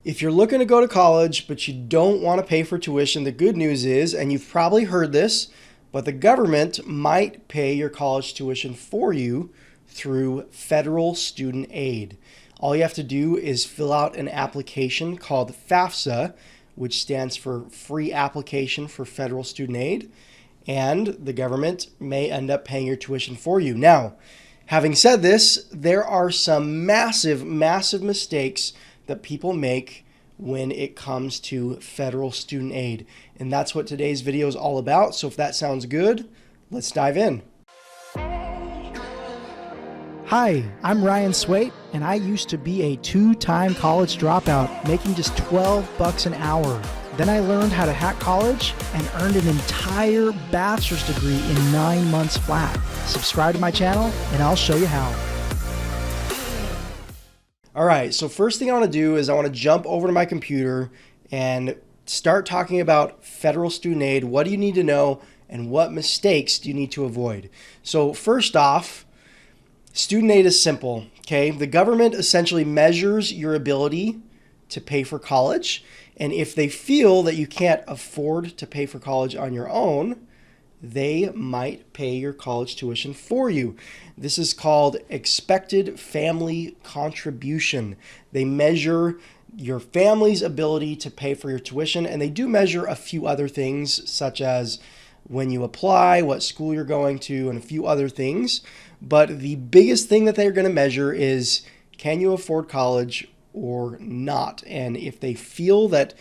If you're looking to go to college, but you don't want to pay for tuition, the good news is, and you've probably heard this, but the government might pay your college tuition for you through federal student aid. All you have to do is fill out an application called FAFSA, which stands for Free Application for Federal Student Aid, and the government may end up paying your tuition for you. Now, having said this, there are some massive mistakes that people make when it comes to federal student aid. And that's what today's video is all about. So if that sounds good, let's dive in. Hi, I'm Ryan Swayt, and I used to be a two-time college dropout, making just $12 an hour. Then I learned how to hack college and earned an entire bachelor's degree in 9 months flat. Subscribe to my channel and I'll show you how. All right, so first thing I want to do is I want to jump over to my computer and start talking about federal student aid. What do you need to know and what mistakes do you need to avoid? So first off, student aid is simple, okay? The government essentially measures your ability to pay for college, and if they feel that you can't afford to pay for college on your own, they might pay your college tuition for you. This is called expected family contribution. They measure your family's ability to pay for your tuition, and they do measure a few other things, such as when you apply, what school you're going to, and a few other things. But the biggest thing that they're going to measure is, can you afford college or not? And if they feel that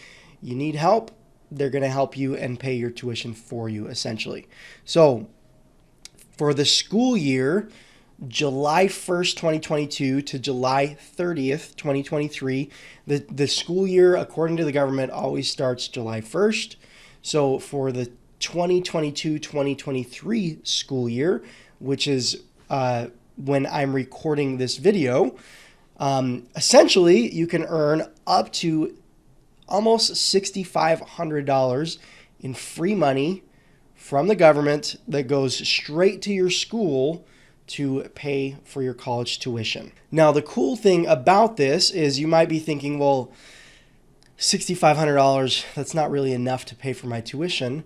you need help, they're going to help you and pay your tuition for you, essentially. So for the school year, July 1st, 2022 to July 30th, 2023, the school year, according to the government, always starts July 1st. So for the 2022-2023 school year, which is when I'm recording this video, essentially you can earn up to almost $6,500 in free money from the government that goes straight to your school to pay for your college tuition. Now, the cool thing about this is you might be thinking, well, $6,500, that's not really enough to pay for my tuition.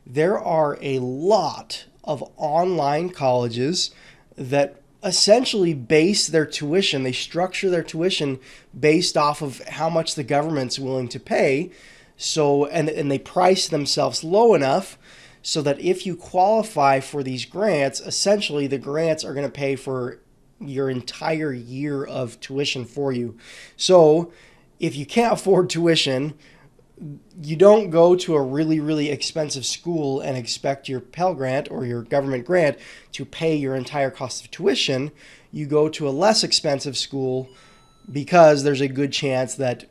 There are a lot of online colleges that essentially base their tuition, they structure their tuition based off of how much the government's willing to pay. So, and they price themselves low enough so that if you qualify for these grants, essentially the grants are going to pay for your entire year of tuition for you. So if you can't afford tuition, you don't go to a really expensive school and expect your Pell Grant or your government grant to pay your entire cost of tuition. You go to a less expensive school because there's a good chance that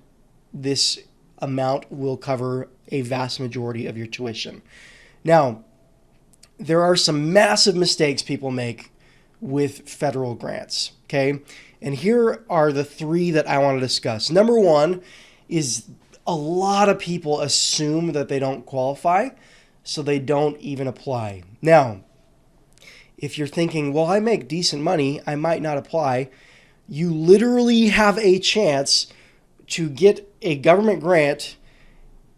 this amount will cover a vast majority of your tuition. Now, there are some massive mistakes people make with federal grants, okay? And here are the three that I want to discuss. Number one is a lot of people assume that they don't qualify, so they don't even apply. Now, if you're thinking, well, I make decent money, I might not apply, you literally have a chance to get a government grant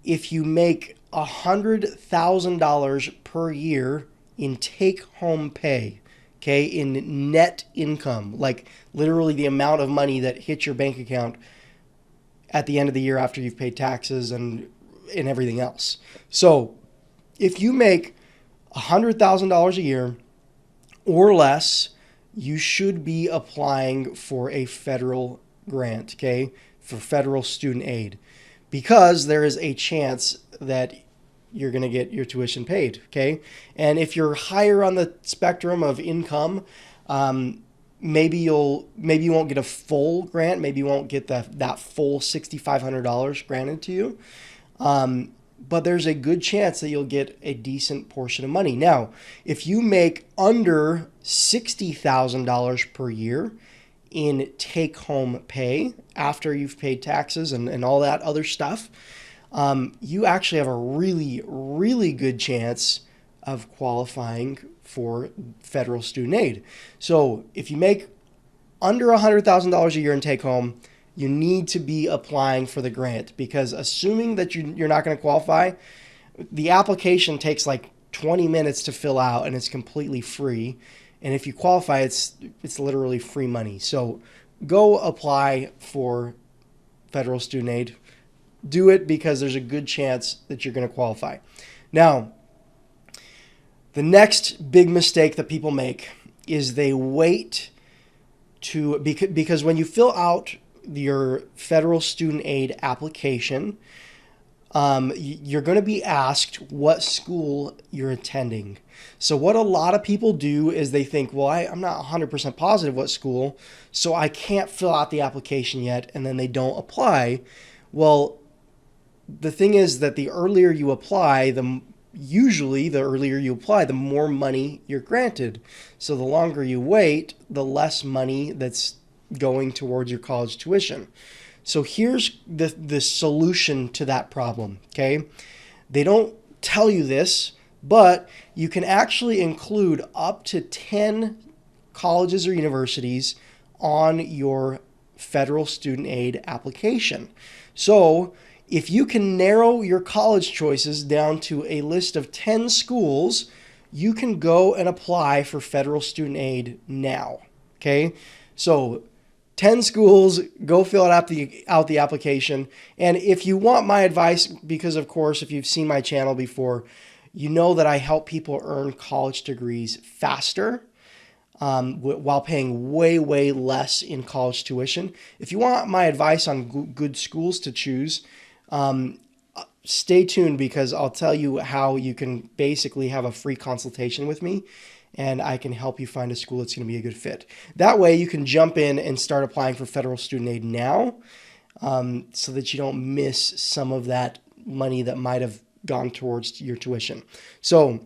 if you make $100,000 per year in take-home pay, okay, in net income, like literally the amount of money that hits your bank account at the end of the year after you've paid taxes and everything else. So if you make $100,000 a year or less, you should be applying for a federal grant, okay, for federal student aid, because there is a chance that you're going to get your tuition paid, okay? And if you're higher on the spectrum of income, maybe you won't get a full grant. Maybe you won't get that full $6,500 granted to you. But there's a good chance that you'll get a decent portion of money. Now, if you make under $60,000 per year in take-home pay after you've paid taxes and all that other stuff, you actually have a really good chance of qualifying for federal student aid. So if you make under $100,000 a year in take home, you need to be applying for the grant, because assuming that you're not going to qualify, the application takes like 20 minutes to fill out and it's completely free. And if you qualify, it's literally free money. So go apply for federal student aid. Do it because there's a good chance that you're going to qualify. Now, the next big mistake that people make is they wait to, because when you fill out your federal student aid application, you're going to be asked what school you're attending. So what a lot of people do is they think, well, I'm not 100% positive what school, so I can't fill out the application yet, and then they don't apply. Well, the thing is that the earlier you apply, usually the earlier you apply, the more money you're granted. So the longer you wait, the less money that's going towards your college tuition. So here's the solution to that problem, okay? They don't tell you this, but you can actually include up to 10 colleges or universities on your federal student aid application. So if you can narrow your college choices down to a list of 10 schools, you can go and apply for federal student aid now, okay? So 10 schools, go fill out the application. And if you want my advice, because of course, if you've seen my channel before, you know that I help people earn college degrees faster while paying way, way less in college tuition. If you want my advice on good schools to choose, stay tuned, because I'll tell you how you can basically have a free consultation with me, and I can help you find a school that's going to be a good fit. That way you can jump in and start applying for federal student aid now, so that you don't miss some of that money that might have gone towards your tuition. So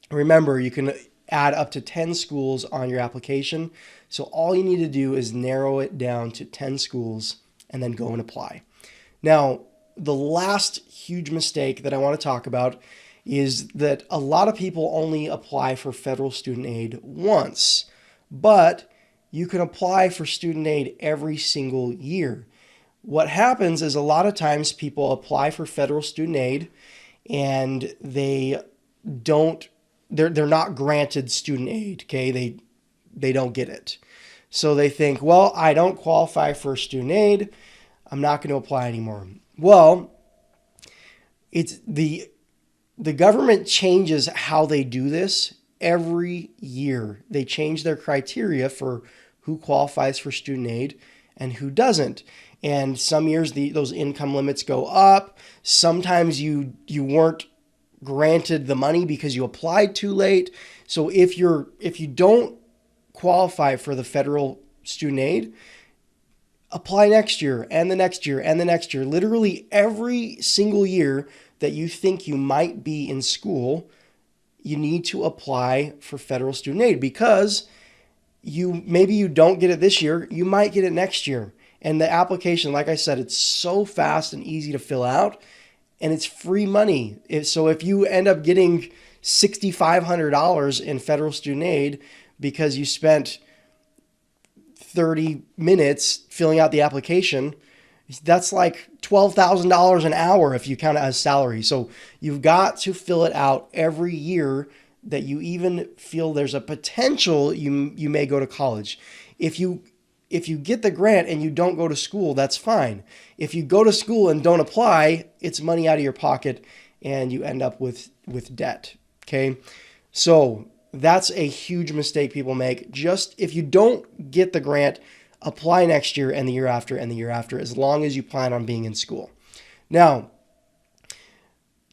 remember, you can add up to 10 schools on your application. So all you need to do is narrow it down to 10 schools and then go and apply. Now, the last huge mistake that I want to talk about is that a lot of people only apply for federal student aid once, but you can apply for student aid every single year. What happens is a lot of times people apply for federal student aid and they're not granted student aid, okay? They don't get it. So they think, well, I don't qualify for student aid, I'm not going to apply anymore. Well, it's the government changes how they do this every year. They change their criteria for who qualifies for student aid and who doesn't. And some years those income limits go up. Sometimes you weren't granted the money because you applied too late. So if you don't qualify for the federal student aid, apply next year and the next year and the next year. Literally every single year that you think you might be in school, you need to apply for federal student aid, because maybe you don't get it this year, you might get it next year. And the application, like I said, it's so fast and easy to fill out, and it's free money. So if you end up getting $6,500 in federal student aid because you spent 30 minutes filling out the application, that's like $12,000 an hour if you count it as salary. So you've got to fill it out every year that you even feel there's a potential you may go to college. If you get the grant and you don't go to school, that's fine. If you go to school and don't apply, it's money out of your pocket and you end up with debt, okay? So that's a huge mistake people make. Just if you don't get the grant, apply next year and the year after and the year after, as long as you plan on being in school. Now,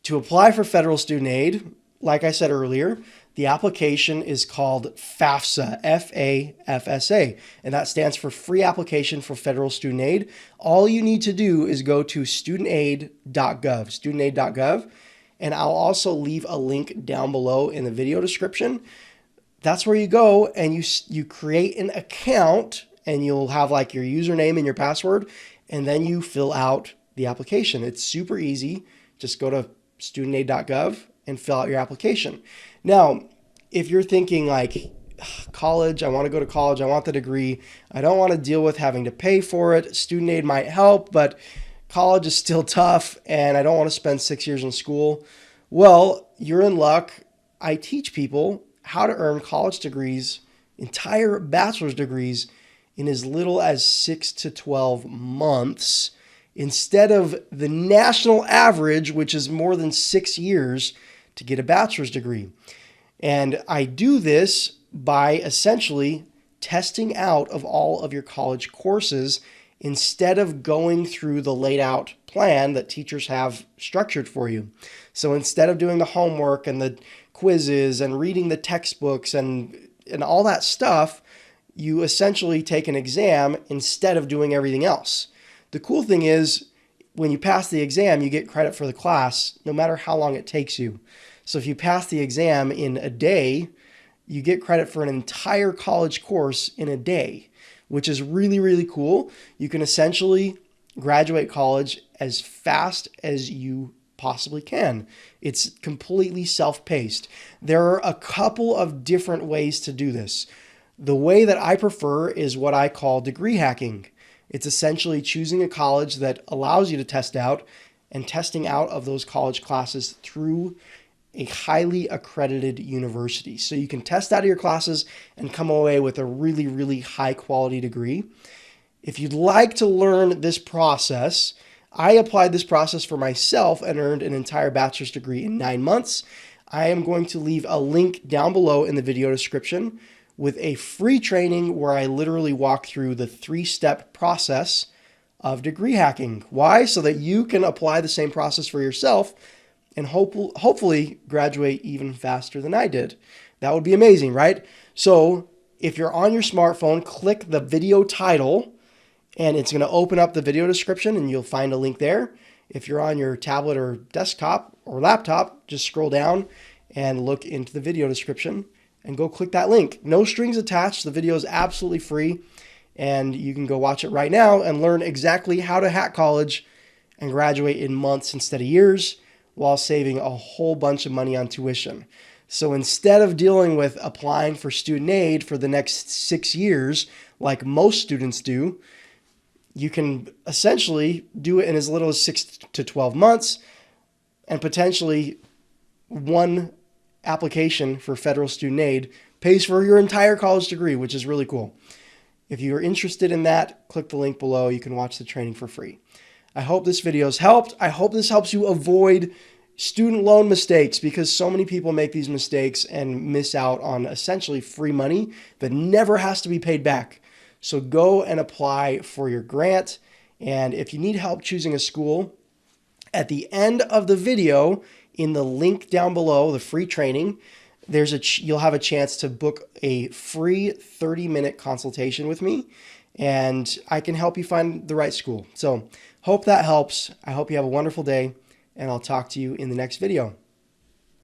to apply for federal student aid, like I said earlier, the application is called FAFSA, F-A-F-S-A, and that stands for Free Application for Federal Student Aid. All you need to do is go to studentaid.gov, and I'll also leave a link down below in the video description. That's where you go and you create an account, and you'll have like your username and your password, and then you fill out the application. It's super easy. Just go to studentaid.gov and fill out your application. Now, if you're thinking like, college, I want to go to college, I want the degree, I don't want to deal with having to pay for it. Student aid might help, but college is still tough and I don't want to spend 6 years in school. Well, you're in luck. I teach people how to earn college degrees, entire bachelor's degrees, in as little as 6 to 12 months instead of the national average, which is more than 6 years to get a bachelor's degree. And I do this by essentially testing out of all of your college courses instead of going through the laid out plan that teachers have structured for you. So instead of doing the homework and the quizzes and reading the textbooks and all that stuff, you essentially take an exam instead of doing everything else. The cool thing is when you pass the exam, you get credit for the class no matter how long it takes you. So if you pass the exam in a day, you get credit for an entire college course in a day, which is really, really cool. You can essentially graduate college as fast as you possibly can. It's completely self-paced. There are a couple of different ways to do this. The way that I prefer is what I call degree hacking. It's essentially choosing a college that allows you to test out and testing out of those college classes through a highly accredited university. So you can test out of your classes and come away with a really, really high quality degree. If you'd like to learn this process, I applied this process for myself and earned an entire bachelor's degree in 9 months. I am going to leave a link down below in the video description with a free training where I literally walk through the 3-step process of degree hacking. Why? So that you can apply the same process for yourself and hopefully graduate even faster than I did. That would be amazing, right? So if you're on your smartphone, click the video title and it's going to open up the video description and you'll find a link there. If you're on your tablet or desktop or laptop, just scroll down and look into the video description and go click that link. No strings attached. The video is absolutely free and you can go watch it right now and learn exactly how to hack college and graduate in months instead of years while saving a whole bunch of money on tuition. So instead of dealing with applying for student aid for the next 6 years, like most students do, you can essentially do it in as little as 6 to 12 months and potentially one application for federal student aid pays for your entire college degree, which is really cool. If you are interested in that, click the link below. You can watch the training for free. I hope this video has helped. I hope this helps you avoid student loan mistakes because so many people make these mistakes and miss out on essentially free money that never has to be paid back. So go and apply for your grant. And if you need help choosing a school, at the end of the video, in the link down below, the free training, you'll have a chance to book a free 30-minute consultation with me, and I can help you find the right school. So hope that helps. I hope you have a wonderful day, and I'll talk to you in the next video.